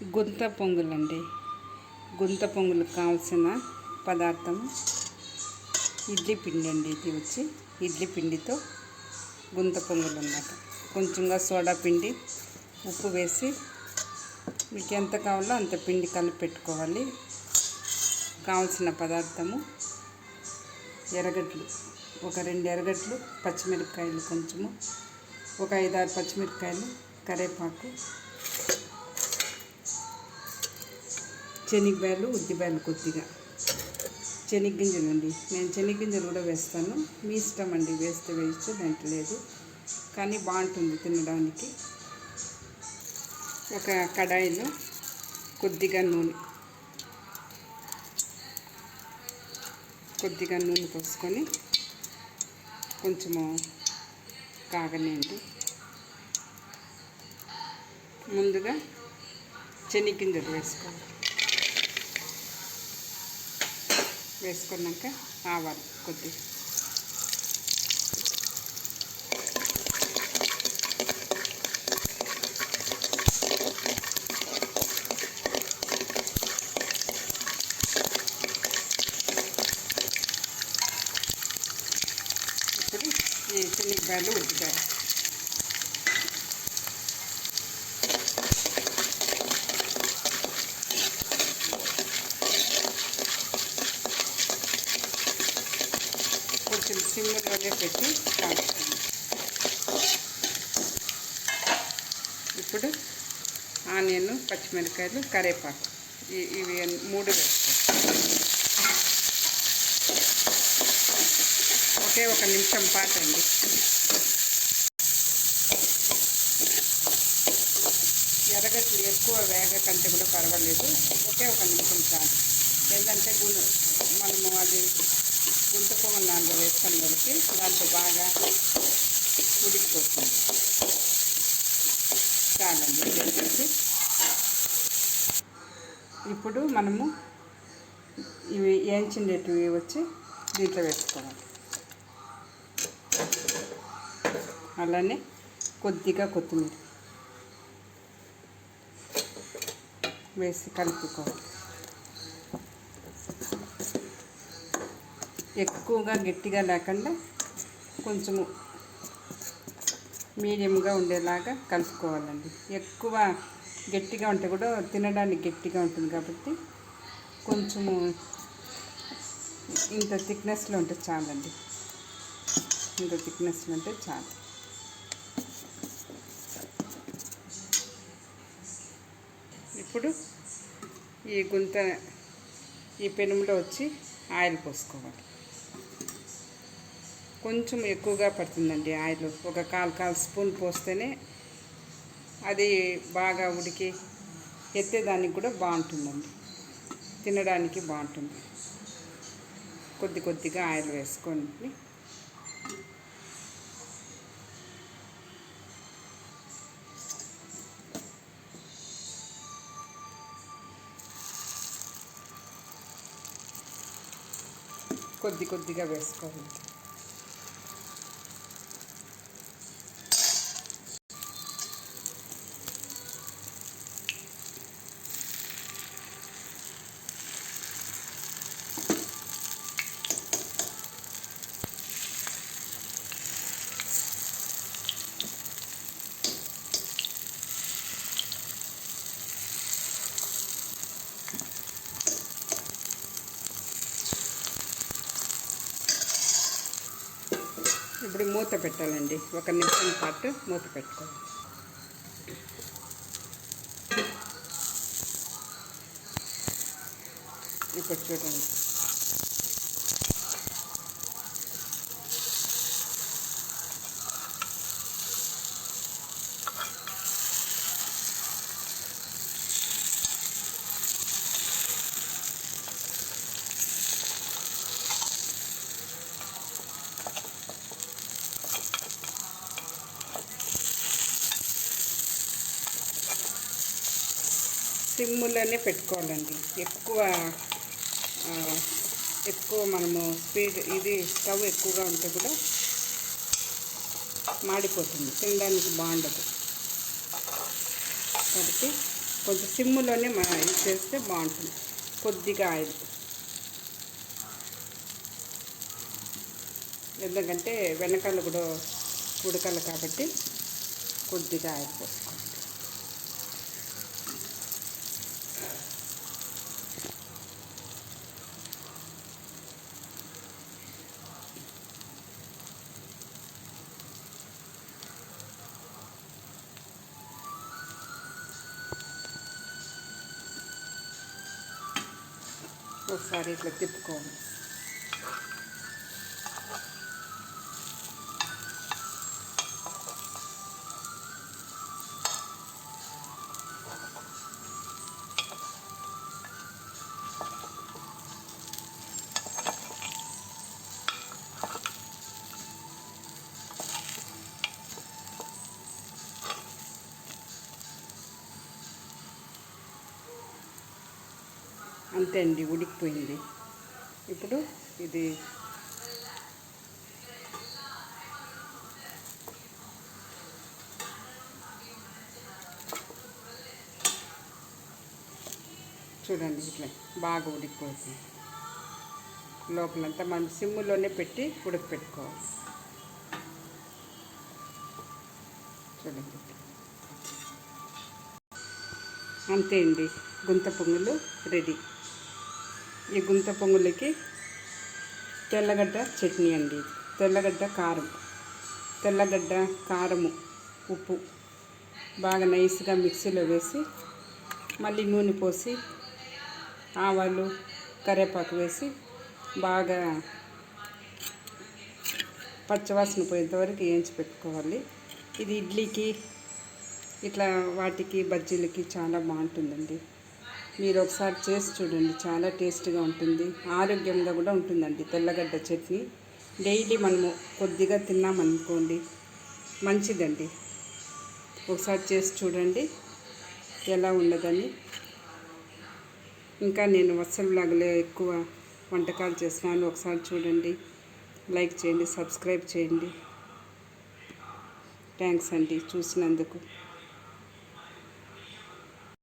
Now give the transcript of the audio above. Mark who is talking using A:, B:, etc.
A: గుంత పొంగులండి. గుంత పొంగులకు కావాల్సిన పదార్థం ఇడ్లీ పిండి అండి. ఇది వచ్చి ఇడ్లీ పిండితో గుంత పొంగులు అన్నమాట. కొంచెంగా సోడా పిండి, ఉప్పు వేసి మీకు ఎంత కావాలో అంత పిండి కలిపి పెట్టుకోవాలి. కావాల్సిన పదార్థము ఎర్రగడ్డలు, ఒక 2 ఎర్రగడ్డలు, పచ్చిమిరపకాయలు కొంచెము, ఒక 5-6 పచ్చిమిరపకాయలు, కరివేపాకు, శనగకాయలు, ఉద్దిపాయలు కొద్దిగా, శనగగింజలు అండి. నేను శనగగింజలు కూడా వేస్తాను, మీ ఇష్టం అండి, వేస్తే వేయచ్చు, దాంట్లో లేదు, కానీ బాగుంటుంది తినడానికి. ఒక కడాయిలో కొద్దిగా నూనె పోసుకొని కొంచెము కాగనియండి. ముందుగా శనగగింజలు వేసుకున్నాక ఆవాలు కొద్దిగా, ఇప్పుడు ఈ శనగకాయలు ఉద్దిపాయలు కొంచెం సిమ్లోనే పెట్టి కాల్చుకోండి. ఇప్పుడు ఆనియన్, పచ్చిమిరపకాయలు, కరివేపాకు ఇవి 3 వేసుకోండి. ఒకే 1 నిమిషం పాటండి. ఎర్రగడ్డలు ఎక్కువ వేగకంటే కూడా పర్వాలేదు, ఒకే 1 నిమిషం చాలు. ఏంటంటే మనము అది గుంత పొంగల్ దాంట్లో వేస్తాం కాబట్టి దాంట్లో బాగా ఉడికిపోతుంది. చాలండి వేసేసి ఇప్పుడు మనము ఇవి వేయించినవి వచ్చి దీంట్లో వేసుకోవాలి. అలానే కొద్దిగా కొత్తిమీర వేసి కలుపుకోవాలి. ఎక్కువగా గట్టిగా లేకుండా కొంచెము మీడియంగా ఉండేలాగా కలుపుకోవాలండి. ఎక్కువ గట్టిగా ఉంటే కూడా తినడానికి గట్టిగా ఉంటుంది కాబట్టి కొంచెము ఇంత థిక్నెస్లో ఉంటే చాలండి. ఇంత థిక్నెస్లో ఉంటే చాలు. ఇప్పుడు ఈ పెనుములో వచ్చి ఆయిల్ పోసుకోవాలి. కొంచెం ఎక్కువగా పడుతుందండి ఆయిల్. ఒక 1/4 స్పూన్ పోస్తేనే అది బాగా ఉడికి ఎత్తేదానికి కూడా బాగుంటుందండి, తినడానికి బాగుంటుంది. కొద్దిగా ఆయిల్ వేసుకోండి. కొద్దిగా వేసుకోవాలి. ఇప్పుడు మూత పెట్టాలండి. 1 నిమిషం పాటు మూత పెట్టుకోవాలి. ఇప్పుడు చూడండి, సిమ్లోనే పెట్టుకోవాలండి. ఎక్కువ మనము స్టవ్ ఎక్కువగా ఉంటే కూడా మాడిపోతుంది, తినడానికి బాగుండదు. కాబట్టి కొంచెం సిమ్లోనే మనం ఇది చేస్తే బాగుంటుంది. కొద్దిగా ఆయిల్, ఎందుకంటే వెనకాల కూడా ఉడకాలి కాబట్టి కొద్దిగా ఆయిల్ పోసుకోండి. ఒకసారి ఇట్లా తిప్పుకోవాలి. అంతే అండి, ఉడికిపోయింది. ఇప్పుడు ఇది చూడండి, ఇట్లా బాగా ఉడికిపోతుంది. లోపలంతా మనం సిమ్లోనే పెట్టి ఉడకపెట్టుకోవాలి. చూడండి, అంతే అండి, గుంత పొంగలు రెడీ. ఈ గుంత పొంగలికి తెల్లగడ్డ చట్నీ అండి. తెల్లగడ్డ కారము, ఉప్పు బాగా నైస్గా మిక్సీలో వేసి, మళ్ళీ నూనె పోసి, ఆవాలు, కరివేపాకు వేసి బాగా పచ్చవాసన పోయేంతవరకు వేయించి పెట్టుకోవాలి. ఇది ఇడ్లీకి, ఇట్లా వాటికి, బజ్జీలకి చాలా బాగుంటుందండి. మీరు ఒకసారి చేసి చూడండి, చాలా టేస్ట్గా ఉంటుంది, ఆరోగ్యంగా కూడా ఉంటుందండి. తెల్లగడ్డ చట్నీ డైలీ మనము కొద్దిగా తిన్నామనుకోండి మంచిదండి. ఒకసారి చేసి చూడండి ఎలా ఉండదని. ఇంకా నేను వత్సల్ బ్లాగ్లో ఎక్కువ వంటకాలు చేస్తున్నాను, ఒకసారి చూడండి, లైక్ చేయండి, సబ్స్క్రైబ్ చేయండి. థ్యాంక్స్ అండి చూసినందుకు.